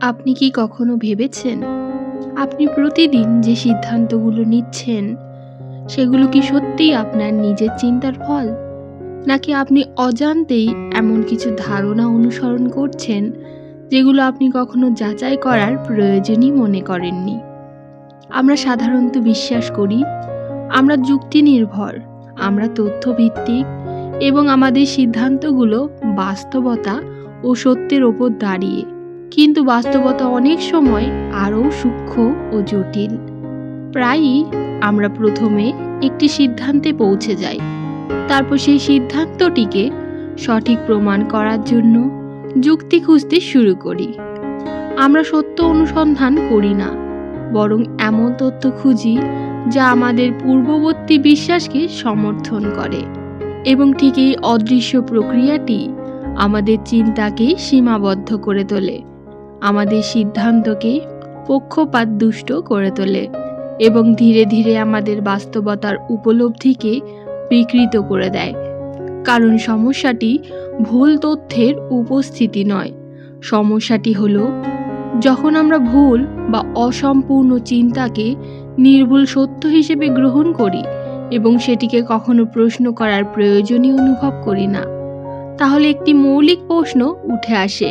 আপনি কি কখনো ভেবেছেন, আপনি প্রতিদিন যে সিদ্ধান্তগুলো নিচ্ছেন, সেগুলো কি সত্যিই আপনার নিজের চিন্তার ফল? নাকি আপনি অজান্তেই এমন কিছু ধারণা অনুসরণ করছেন, যেগুলো আপনি কখনো যাচাই করার প্রয়োজনই মনে করেননি? আমরা সাধারণত বিশ্বাস করি, আমরা যুক্তি নির্ভর, আমরা তথ্যভিত্তিক এবং আমাদের সিদ্ধান্তগুলো বাস্তবতা ও সত্যের ওপর দাঁড়িয়ে। কিন্তু বাস্তবতা অনেক সময় আরও সূক্ষ্ম ও জটিল। প্রায়ই আমরা প্রথমে একটি সিদ্ধান্তে পৌঁছে যাই, তারপর সেই সিদ্ধান্তটিকে সঠিক প্রমাণ করার জন্য যুক্তি খুঁজতে শুরু করি। আমরা সত্য অনুসন্ধান করি না, বরং এমন তথ্য খুঁজি যা আমাদের পূর্ববর্তী বিশ্বাসকে সমর্থন করে। এবং ঠিক এই অদৃশ্য প্রক্রিয়াটি আমাদের চিন্তাকে সীমাবদ্ধ করে তোলে, আমাদের সিদ্ধান্তকে পক্ষপাতদুষ্ট করে তোলে এবং ধীরে ধীরে আমাদের বাস্তবতার উপলব্ধিকে বিকৃত করে দেয়। কারণ সমস্যাটি ভুল তথ্যের উপস্থিতি নয়, সমস্যাটি হলো যখন আমরা ভুল বা অসম্পূর্ণ চিন্তাকে নির্ভুল সত্য হিসেবে গ্রহণ করি এবং সেটিকে কখনো প্রশ্ন করার প্রয়োজনই অনুভব করি না। তাহলে একটি মৌলিক প্রশ্ন উঠে আসে,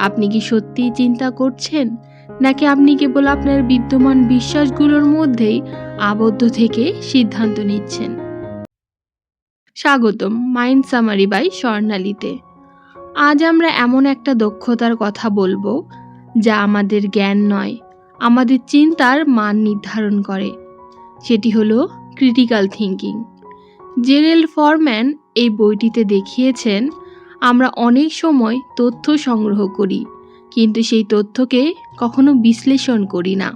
আপনি কি সত্যিই চিন্তা করছেন, নাকি আপনি কেবল আপনার বিদ্যমান বিশ্বাসগুলোর মধ্যেই আবদ্ধ থেকে সিদ্ধান্ত নিচ্ছেন? স্বাগতম মাইন্ড সামারি বাই স্বর্ণালীতে। আজ আমরা এমন একটা দক্ষতার কথা বলবো যা আমাদের জ্ঞান নয়, আমাদের চিন্তার মান নির্ধারণ করে। সেটি হলো ক্রিটিক্যাল থিঙ্কিং। জেরেল্ড ফরম্যান এই বইটিতে দেখিয়েছেন, আমরা অনেক সময় তথ্য সংগ্রহ করি, কিন্তু সেই তথ্যকে কখনো বিশ্লেষণ করি না।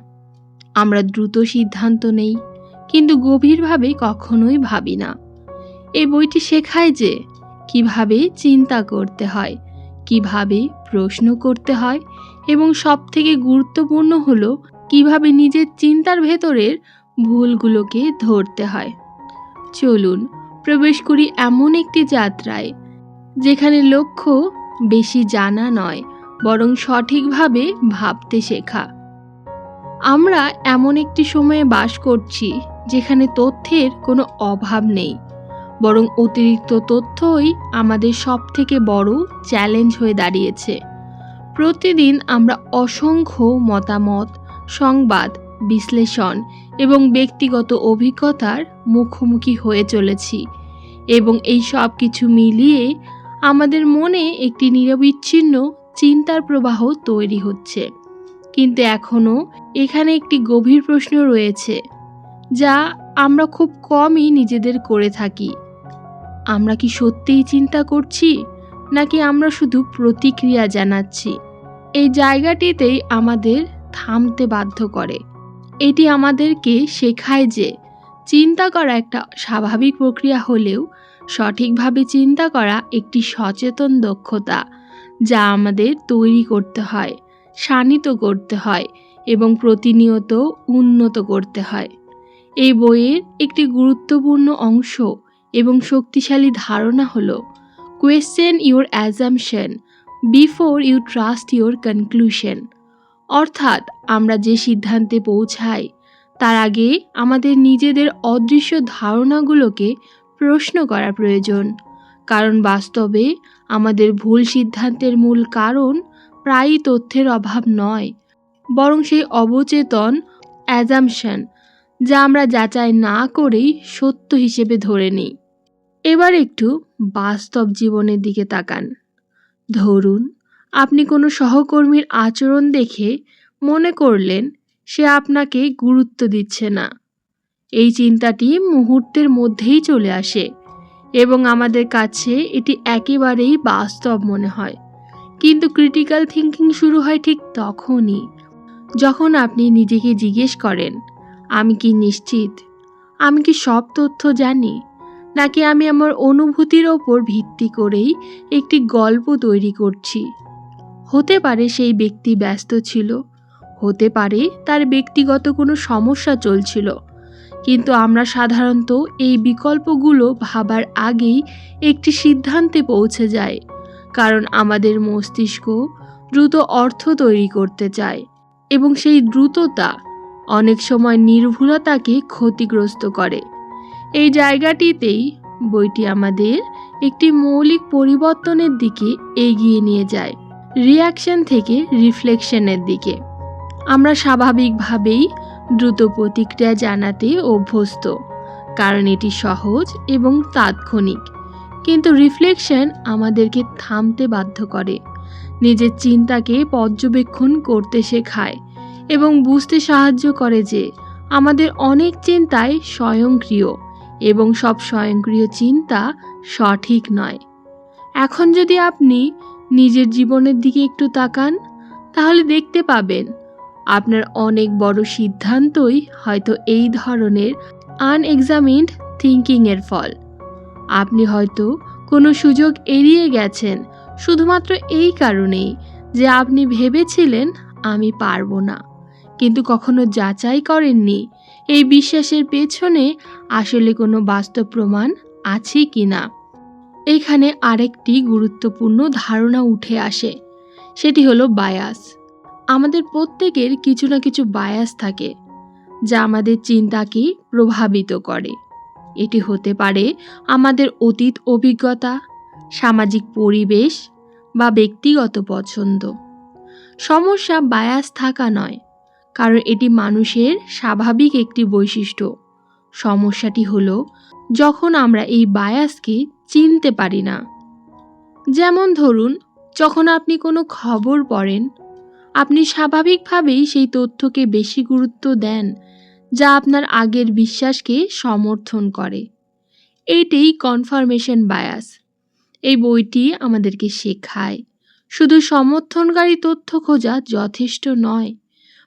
আমরা দ্রুত সিদ্ধান্ত নেই, কিন্তু গভীরভাবে কখনোই ভাবি না। এই বইটি শেখায় যে কিভাবে চিন্তা করতে হয়, কিভাবে প্রশ্ন করতে হয় এবং সবথেকে গুরুত্বপূর্ণ হলো কিভাবে নিজের চিন্তার ভেতরের ভুলগুলোকে ধরতে হয়। চলুন প্রবেশ করি এমন একটি যাত্রায় যেখানে লক্ষ্য বেশি জানা নয়, বরং সঠিকভাবে ভাবতে শেখা। আমরা এমন একটি সময়ে বাস করছি যেখানে তথ্যের কোনো অভাব নেই, বরং অতিরিক্ত তথ্যই আমাদের সবথেকে বড় চ্যালেঞ্জ হয়ে দাঁড়িয়েছে। প্রতিদিন আমরা অসংখ্য মতামত, সংবাদ, বিশ্লেষণ এবং ব্যক্তিগত অভিজ্ঞতার মুখোমুখি হয়ে চলেছি, এবং এই সব কিছু মিলিয়ে আমাদের মনে একটি নিরবিচ্ছিন্ন চিন্তার প্রবাহ তৈরি হচ্ছে। কিন্তু এখনও এখানে একটি গভীর প্রশ্ন রয়েছে যা আমরা খুব কমই নিজেদের করে থাকি। আমরা কি সত্যিই চিন্তা করছি, নাকি আমরা শুধু প্রতিক্রিয়া জানাচ্ছি? এই জায়গাটিতেই আমাদের থামতে বাধ্য করে। এটি আমাদেরকে শেখায় যে চিন্তা করা একটা স্বাভাবিক প্রক্রিয়া হলেও সঠিকভাবে চিন্তা করা একটি সচেতন দক্ষতা, যা আমাদের তৈরি করতে হয়, শানিত করতে হয় এবং প্রতিনিয়ত উন্নত করতে হয়। এই বইয়ের একটি গুরুত্বপূর্ণ অংশ এবং শক্তিশালী ধারণা হলো question your assumption before you trust your conclusion. অর্থাৎ আমরা যে সিদ্ধান্তে পৌঁছাই তার আগে আমাদের নিজেদের অদৃশ্য ধারণাগুলোকে প্রশ্ন করা প্রয়োজন। কারণ বাস্তবে আমাদের ভুল সিদ্ধান্তের মূল কারণ প্রায়ই তথ্যের অভাব নয়, বরং সেই অবচেতন অ্যাজাম্পশন যা আমরা যাচাই না করেই সত্য হিসেবে ধরে নিই। এবার একটু বাস্তব জীবনের দিকে তাকান। ধরুন আপনি কোনো সহকর্মীর আচরণ দেখে মনে করলেন সে আপনাকে গুরুত্ব দিচ্ছে না। এই চিন্তাটি মুহূর্তের মধ্যেই চলে আসে এবং আমাদের কাছে এটি একেবারেই বাস্তব মনে হয়। কিন্তু ক্রিটিক্যাল থিঙ্কিং শুরু হয় ঠিক তখনই, যখন আপনি নিজেকে জিজ্ঞেস করেন, আমি কি নিশ্চিত? আমি কি সব তথ্য জানি? নাকি আমি আমার অনুভূতির ওপর ভিত্তি করেই একটি গল্প তৈরি করছি? হতে পারে সেই ব্যক্তি ব্যস্ত ছিল, হতে পারে তার ব্যক্তিগত কোনো সমস্যা চলছিল, কিন্তু আমরা সাধারণত এই বিকল্পগুলো ভাবার আগেই একটি সিদ্ধান্তে পৌঁছে যাই। কারণ আমাদের মস্তিষ্ক দ্রুত অর্থ তৈরি করতে চায় এবং সেই দ্রুততা অনেক সময় নির্ভুলতাকে ক্ষতিগ্রস্ত করে। এই জায়গাটিতেই বইটি আমাদের একটি মৌলিক পরিবর্তনের দিকে এগিয়ে নিয়ে যায়, রিঅ্যাকশন থেকে রিফ্লেকশনের দিকে। আমরা স্বাভাবিকভাবেই দ্রুত প্রতিক্রিয়া জানাতে অভ্যস্ত, কারণ এটি সহজ এবং তাৎক্ষণিক। কিন্তু রিফ্লেকশন আমাদেরকে থামতে বাধ্য করে, নিজের চিন্তাকে পর্যবেক্ষণ করতে শেখায় এবং বুঝতে সাহায্য করে যে আমাদের অনেক চিন্তাই স্বয়ংক্রিয় এবং সব স্বয়ংক্রিয় চিন্তা সঠিক নয়। এখন যদি আপনি নিজের জীবনের দিকে একটু তাকান, তাহলে দেখতে পাবেন আপনার অনেক বড় সিদ্ধান্তই হয়তো এই ধরনের আনএক্সামিনড থিঙ্কিংয়ের ফল। আপনি হয়তো কোনো সুযোগ এড়িয়ে গেছেন শুধুমাত্র এই কারণেই যে আপনি ভেবেছিলেন আমি পারবো না, কিন্তু কখনো যাচাই করেননি এই বিশ্বাসের পেছনে আসলে কোনো বাস্তব প্রমাণ আছে কি না। এখানে আরেকটি গুরুত্বপূর্ণ ধারণা উঠে আসে, সেটি হলো বায়াস। আমাদের প্রত্যেকের কিছু না কিছু বায়াস থাকে যা আমাদের চিন্তাকে প্রভাবিত করে। এটি হতে পারে আমাদের অতীত অভিজ্ঞতা, সামাজিক পরিবেশ বা ব্যক্তিগত পছন্দ। সমস্যা বায়াস থাকা নয়, কারণ এটি মানুষের স্বাভাবিক একটি বৈশিষ্ট্য। সমস্যাটি হলো যখন আমরা এই বায়াসকে চিনতে পারি না। যেমন ধরুন, যখন আপনি কোনো খবর পড়েন, আপনি স্বাভাবিকভাবেই সেই তথ্যকে বেশি গুরুত্ব দেন যা আপনার আগের বিশ্বাসকে সমর্থন করে। এইটাই কনফার্মেশন বায়াস। এই বইটি আমাদেরকে শেখায় শুধু সমর্থনকারী তথ্য খোঁজা যথেষ্ট নয়,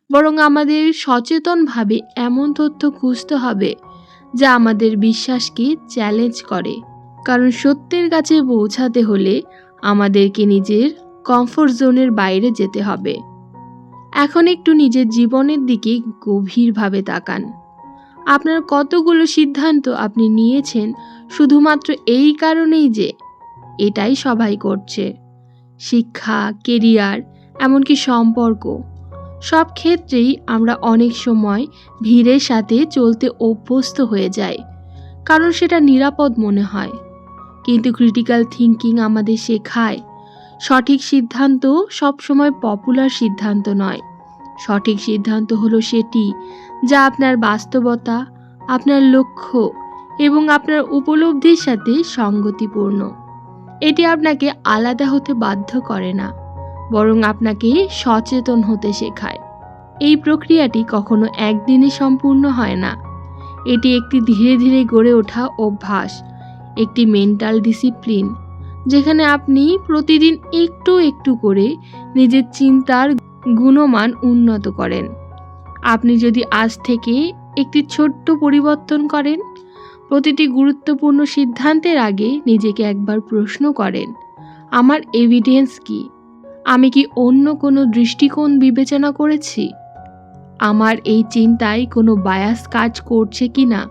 বরং আমাদের সচেতনভাবে এমন তথ্য খুঁজতে হবে যা আমাদের বিশ্বাসকে চ্যালেঞ্জ করে। কারণ সত্যের কাছে পৌঁছাতে হলে আমাদেরকে নিজের কমফোর্ট জোনের বাইরে যেতে হবে। এখন একটু নিজের জীবনের দিকে গভীরভাবে তাকান। আপনার কতগুলো সিদ্ধান্ত আপনি নিয়েছেন শুধুমাত্র এই কারণেই যে এটাই সবাই করছে। শিক্ষা, কেরিয়ার, এমনকি সম্পর্ক, সব ক্ষেত্রেই আমরা অনেক সময় ভিড়ের সাথে চলতে অভ্যস্ত হয়ে যাই, কারণ সেটা নিরাপদ মনে হয়। কিন্তু ক্রিটিক্যাল থিঙ্কিং আমাদের শেখায় সঠিক সিদ্ধান্ত সবসময় পপুলার সিদ্ধান্ত নয়। সঠিক সিদ্ধান্ত হলো সেটি যা আপনার বাস্তবতা, আপনার লক্ষ্য এবং আপনার উপলব্ধির সাথে সঙ্গতিপূর্ণ। এটি আপনাকে আলাদা হতে বাধ্য করে না, বরং আপনাকে সচেতন হতে শেখায়। এই প্রক্রিয়াটি কখনো একদিনে সম্পূর্ণ হয় না। এটি একটি ধীরে ধীরে গড়ে ওঠা অভ্যাস, একটি মেন্টাল ডিসিপ্লিন, যেখানে আপনি প্রতিদিন একটু একটু করে নিজের চিন্তার গুণমান উন্নত করেন। আপনি যদি আজ থেকে একটি ছোট্ট পরিবর্তন করেন, প্রতিটি গুরুত্বপূর্ণ সিদ্ধান্তের আগে নিজেকে একবার প্রশ্ন করেন, আমার এভিডেন্স কি? আমি কি অন্য কোনো দৃষ্টিকোণ বিবেচনা করেছি? আমার এই চিন্তায় কোনো বায়াস কাজ করছে কি না?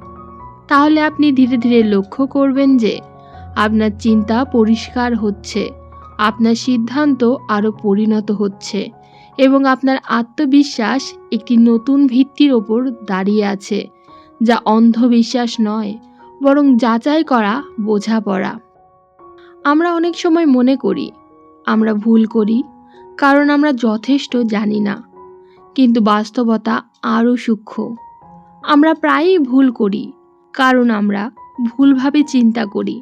তাহলে আপনি ধীরে ধীরে লক্ষ্য করবেন যে আপনার চিন্তা পরিষ্কার হচ্ছে, আপনার সিদ্ধান্ত আরও পরিণত হচ্ছে এবং আপনার আত্মবিশ্বাস একটি নতুন ভিত্তির ওপর দাঁড়িয়ে আছে, যা অন্ধবিশ্বাস নয়, বরং যাচাই করা বোঝাপড়া। আমরা অনেক সময় মনে করি আমরা ভুল করি কারণ আমরা যথেষ্ট জানি না, কিন্তু বাস্তবতা আরও সূক্ষ্ম। আমরা প্রায়ই ভুল করি কারণ আমরা ভুলভাবে চিন্তা করি।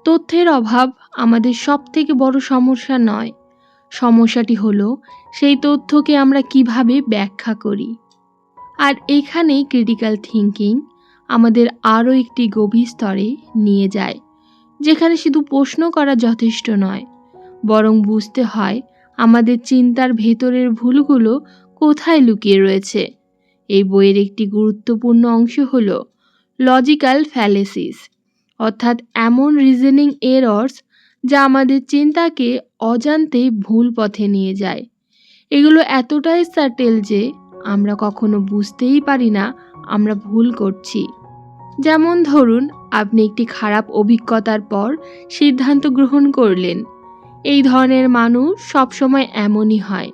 তথ্যের অভাব আমাদের সবথেকে বড় সমস্যা নয়, সমস্যাটি হলো সেই তথ্যকে আমরা কিভাবে ব্যাখ্যা করি। আর এখানেই ক্রিটিক্যাল থিঙ্কিং আমাদের আরও একটি গভীর স্তরে নিয়ে যায়, যেখানে শুধু প্রশ্ন করা যথেষ্ট নয়, বরং বুঝতে হয় আমাদের চিন্তার ভেতরের ভুলগুলো কোথায় লুকিয়ে রয়েছে। এই বইয়ের একটি গুরুত্বপূর্ণ অংশ হলো লজিক্যাল ফ্যালেসিস, অর্থাৎ এমন রিজনিং এরর্স যা আমাদের চিন্তাকে অজান্তে ভুল পথে নিয়ে যায়। এগুলো এতটাই সাটেল যে আমরা কখনো বুঝতেই পারি না আমরা ভুল করছি। যেমন ধরুন, আপনি একটি খারাপ অভিজ্ঞতার পর সিদ্ধান্ত গ্রহণ করলেন, এই ধরনের মানুষ সবসময় এমনই হয়।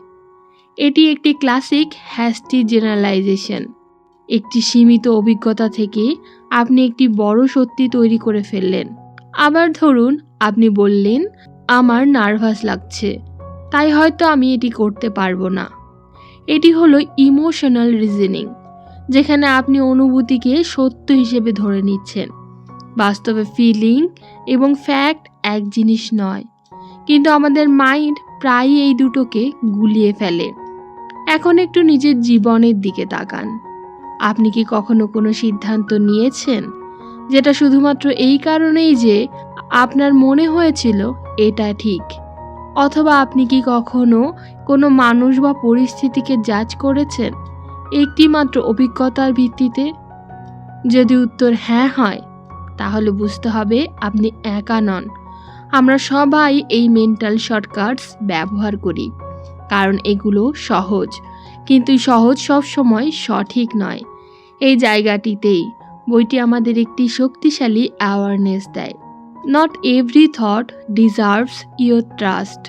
এটি একটি ক্লাসিক হ্যাস্টি জেনারেলাইজেশন। একটি সীমিত অভিজ্ঞতা থেকে আপনি একটি বড় সত্যি তৈরি করে ফেললেন। আবার ধরুন আপনি বললেন, আমার নার্ভাস লাগছে, তাই হয়তো আমি এটি করতে পারবো না। এটি হলো ইমোশনাল রিজনিং, যেখানে আপনি অনুভূতিকে সত্য হিসেবে ধরে নিচ্ছেন। বাস্তবে ফিলিং এবং ফ্যাক্ট এক জিনিস নয়, কিন্তু আমাদের মাইন্ড প্রায়ই এই দুটোকে গুলিয়ে ফেলে। এখন একটু নিজের জীবনের দিকে তাকান। আপনি কি কখনো কোনো সিদ্ধান্ত নিয়েছেন যেটা শুধুমাত্র এই কারণেই যে আপনার মনে হয়েছিল এটা ঠিক? অথবা আপনি কি কখনো কোনো মানুষ বা পরিস্থিতিকে জাজ করেছেন একটি মাত্র অভিজ্ঞতার ভিত্তিতে? যদি উত্তর হ্যাঁ হয়, তাহলে বুঝতে হবে আপনি একা নন। আমরা সবাই এই মেন্টাল শর্টকাটস ব্যবহার করি, কারণ এগুলো সহজ, কিন্তু সহজ সবসময় সঠিক নয়। এই জায়গাটিতেই বইটি আমাদের একটি শক্তিশালী অ্যাওয়ারনেস দেয়। Not every thought deserves your trust.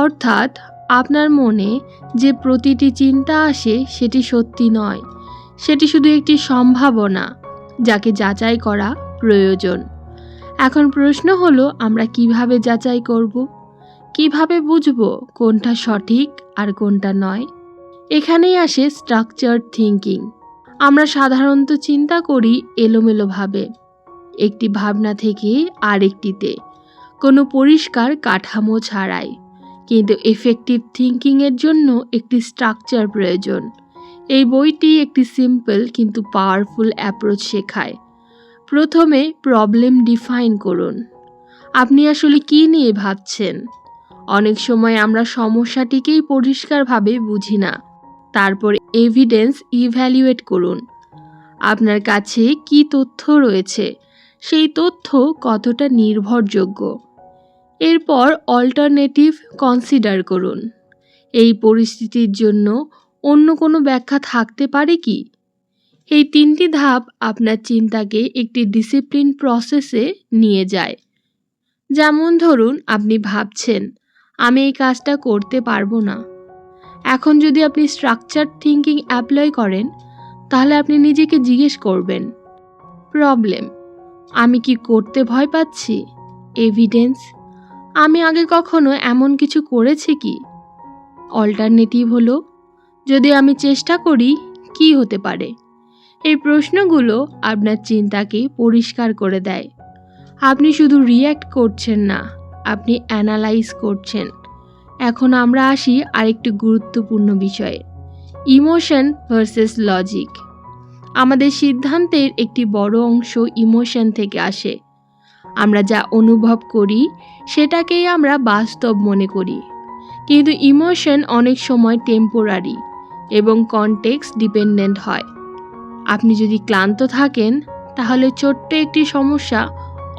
অর্থাৎ আপনার মনে যে প্রতিটি চিন্তা আসে সেটি সত্যি নয়, সেটি শুধু একটি সম্ভাবনা যাকে যাচাই করা প্রয়োজন। এখন প্রশ্ন হলো, আমরা কিভাবে যাচাই করব? কিভাবে বুঝব কোনটা সঠিক আর কোনটা নয়? এখানেই আসে স্ট্রাকচার্ড থিঙ্কিং। আমরা সাধারণত চিন্তা করি এলোমেলোভাবে, একটি ভাবনা থেকে আরেকটিতে, কোনো পরিষ্কার কাঠামো ছাড়াই। কিন্তু এফেক্টিভ থিঙ্কিংয়ের জন্য একটি স্ট্রাকচার প্রয়োজন। এই বইটি একটি সিম্পল কিন্তু পাওয়ারফুল অ্যাপ্রোচ শেখায়। প্রথমে প্রবলেম ডিফাইন করুন। আপনি আসলে কী নিয়ে ভাবছেন? অনেক সময় আমরা সমস্যাটিকেই পরিষ্কারভাবে বুঝি না। তারপর এভিডেন্স ইভ্যালুয়েট করুন। আপনার কাছে কী তথ্য রয়েছে, সেই তথ্য কতটা নির্ভরযোগ্য। এরপর অল্টারনেটিভ কনসিডার করুন। এই পরিস্থিতির জন্য অন্য কোনো ব্যাখ্যা থাকতে পারে কি? এই 3টি ধাপ আপনার চিন্তাকে একটি ডিসিপ্লিন প্রসেসে নিয়ে যায়। যেমন ধরুন, আপনি ভাবছেন, আমি এই কাজটা করতে পারবো না। এখন যদি আপনি স্ট্রাকচার্ড থিঙ্কিং অ্যাপ্লাই করেন, তাহলে আপনি নিজেকে জিজ্ঞেস করবেন, প্রবলেম, আমি কি করতে ভয় পাচ্ছি? এভিডেন্স, আমি আগে কখনো এমন কিছু করেছি কি? অল্টারনেটিভ হলো, যদি আমি চেষ্টা করি কি হতে পারে? এই প্রশ্নগুলো আপনার চিন্তাকে পরিষ্কার করে দেয়। আপনি শুধু রিয়্যাক্ট করছেন না, আপনি অ্যানালাইজ করছেন। এখন আমরা আসি আরেকটি গুরুত্বপূর্ণ বিষয়ে, ইমোশন ভার্সেস লজিক। আমাদের সিদ্ধান্তের একটি বড় অংশ ইমোশন থেকে আসে। আমরা যা অনুভব করি সেটাকেই আমরা বাস্তব মনে করি, কিন্তু ইমোশন অনেক সময় টেম্পোরারি এবং কনটেক্সট ডিপেন্ডেন্ট হয়। আপনি যদি ক্লান্ত থাকেন, তাহলে ছোট্ট একটি সমস্যা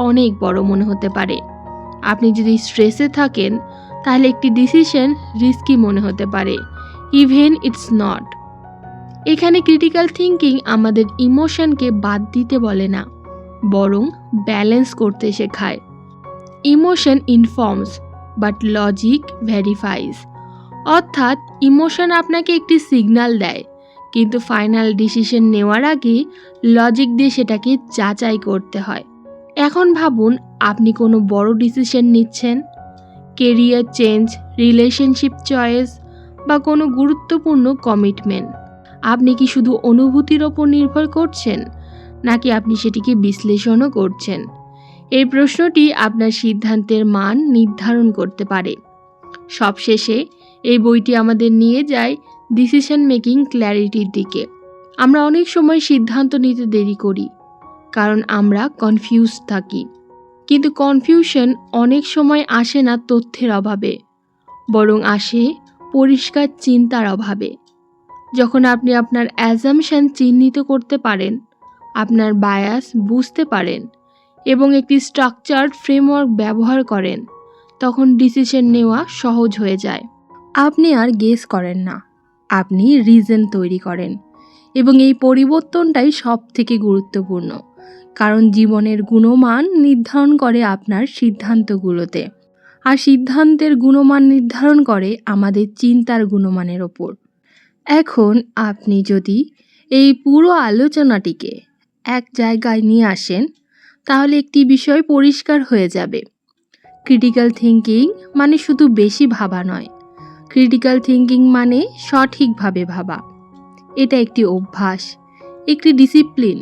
অনেক বড় মনে হতে পারে। আপনি যদি স্ট্রেসে থাকেন, তাহলে একটি ডিসিশন রিস্কি মনে হতে পারে, ইভেন ইটস নট। এখানে ক্রিটিক্যাল থিঙ্কিং আমাদের ইমোশনকে বাদ দিতে বলে না, বরং ব্যালেন্স করতে শেখায়। Emotion informs but logic verifies. অর্থাৎ ইমোশন আপনাকে একটি সিগন্যাল দেয়, কিন্তু ফাইনাল ডিসিশন নেওয়ার আগে লজিক দিয়ে সেটাকে যাচাই করতে হয়। এখন ভাবুন, আপনি কোনো বড় ডিসিশন নিচ্ছেন, কেরিয়ার চেঞ্জ, রিলেশনশিপ চয়েস বা কোনো গুরুত্বপূর্ণ কমিটমেন্ট। আপনি কি শুধু অনুভূতির ওপর নির্ভর করছেন, নাকি আপনি সেটিকে বিশ্লেষণও করছেন? এই প্রশ্নটি আপনার সিদ্ধান্তের মান নির্ধারণ করতে পারে। সবশেষে এই বইটি আমাদের নিয়ে যায় ডিসিশন মেকিং ক্ল্যারিটির দিকে। আমরা অনেক সময় সিদ্ধান্ত নিতে দেরি করি, কারণ আমরা কনফিউজ থাকি। কিন্তু কনফিউশন অনেক সময় আসে না তথ্যের অভাবে, বরং আসে পরিষ্কার চিন্তার অভাবে। যখন আপনি আপনার অ্যাজাম্পশন চিহ্নিত করতে পারেন, আপনার বায়াস বুঝতে পারেন এবং একটি স্ট্রাকচার্ড ফ্রেমওয়ার্ক ব্যবহার করেন, তখন ডিসিশন নেওয়া সহজ হয়ে যায়। আপনি আর গেস করেন না, আপনি রিজন তৈরি করেন। এবং এই পরিবর্তনটাই সবথেকে গুরুত্বপূর্ণ, কারণ জীবনের গুণমান নির্ধারণ করে আপনার সিদ্ধান্তগুলোতে। আর সিদ্ধান্তের গুণমান নির্ধারণ করে আমাদের চিন্তার গুণমানের ওপর। এখন আপনি যদি এই পুরো আলোচনাটিকে এক জায়গায় নিয়ে আসেন, তাহলে একটি বিষয় পরিষ্কার হয়ে যাবে। ক্রিটিক্যাল থিঙ্কিং মানে শুধু বেশি ভাবা নয়, ক্রিটিক্যাল থিঙ্কিং মানে সঠিকভাবে ভাবা। এটা একটি অভ্যাস, একটি ডিসিপ্লিন,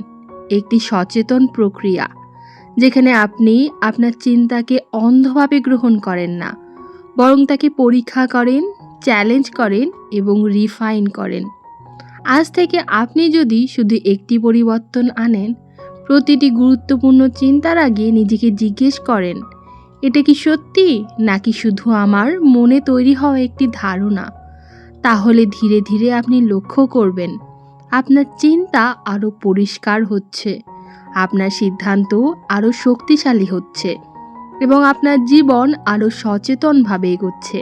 একটি সচেতন প্রক্রিয়া, যেখানে আপনি আপনার চিন্তাকে অন্ধভাবে গ্রহণ করেন না, বরং তাকে পরীক্ষা করেন, চ্যালেঞ্জ করেন এবং রিফাইন করেন। আজ থেকে আপনি যদি শুধু একটি পরিবর্তন আনেন, প্রতিটি গুরুত্বপূর্ণ চিন্তার আগে নিজেকে জিজ্ঞেস করেন, এটা কি সত্যি নাকি শুধু আমার মনে তৈরি হওয়া একটি ধারণা, তাহলে ধীরে ধীরে আপনি লক্ষ্য করবেন আপনার চিন্তা আরও পরিষ্কার হচ্ছে, আপনার সিদ্ধান্ত আরও শক্তিশালী হচ্ছে এবং আপনার জীবন আরও সচেতনভাবে এগোচ্ছে।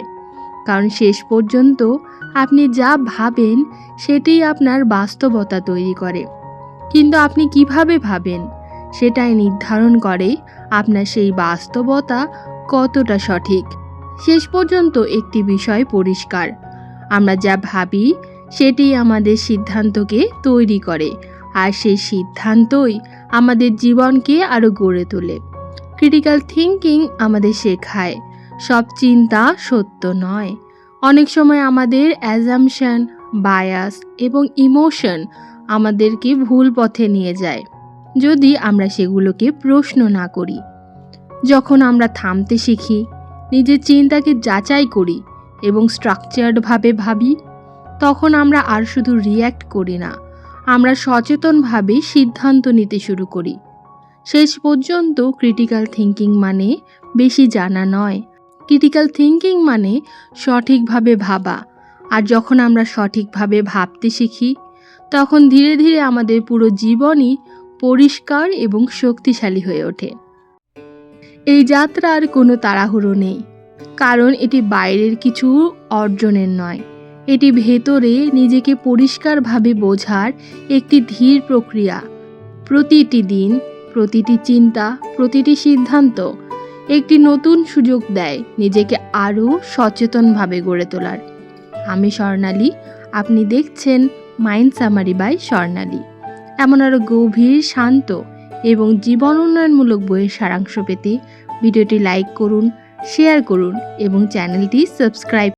কারণ শেষ পর্যন্ত আপনি যা ভাবেন সেটাই আপনার বাস্তবতা তৈরি করে, কিন্তু আপনি কিভাবে ভাবেন সেটাই নির্ধারণ করে আপনার সেই বাস্তবতা কতটা সঠিক। শেষ পর্যন্ত একটি বিষয় পরিষ্কার, আমরা যা ভাবি সেটাই আমাদের সিদ্ধান্তকে তৈরি করে, আর সেই সিদ্ধান্তই আমাদের জীবনকে আরও গড়ে তোলে। ক্রিটিক্যাল থিঙ্কিং আমাদের শেখায় সব চিন্তা সত্য নয়। অনেক সময় আমাদের অ্যাজাম্পশন, বায়াস এবং ইমোশন আমাদেরকে ভুল পথে নিয়ে যায় যদি আমরা সেগুলোকে প্রশ্ন না করি। যখন আমরা থামতে শিখি, নিজের চিন্তাকে যাচাই করি এবং স্ট্রাকচার্ডভাবে ভাবি, তখন আমরা আর শুধু রিয়্যাক্ট করি না, আমরা সচেতনভাবে সিদ্ধান্ত নিতে শুরু করি। শেষ পর্যন্ত ক্রিটিক্যাল থিঙ্কিং মানে বেশি জানা নয়, ক্রিটিক্যাল থিঙ্কিং মানে সঠিকভাবে ভাবা। আর যখন আমরা সঠিকভাবে ভাবতে শিখি, তখন ধীরে ধীরে আমাদের পুরো জীবনই পরিষ্কার এবং শক্তিশালী হয়ে ওঠে। এই যাত্রার কোনো তাড়াহুড়ো নেই, কারণ এটি বাইরের কিছু অর্জনের নয়, এটি ভেতরে নিজেকে পরিষ্কারভাবে বোঝার একটি ধীর প্রক্রিয়া। প্রতিটি দিন, প্রতিটি চিন্তা, প্রতিটি সিদ্ধান্ত একটি নতুন সুযোগ দেয় নিজেকে আরও সচেতনভাবে গড়ে তোলার। আমি স্বর্ণালী, আপনি দেখছেন মাইন্ড সামারি বাই স্বর্ণালী। এমন আরও গভীর, শান্ত এবং জীবন উন্নয়নমূলক বইয়ের সারাংশ পেতে ভিডিওটি লাইক করুন, শেয়ার করুন এবং চ্যানেলটি সাবস্ক্রাইব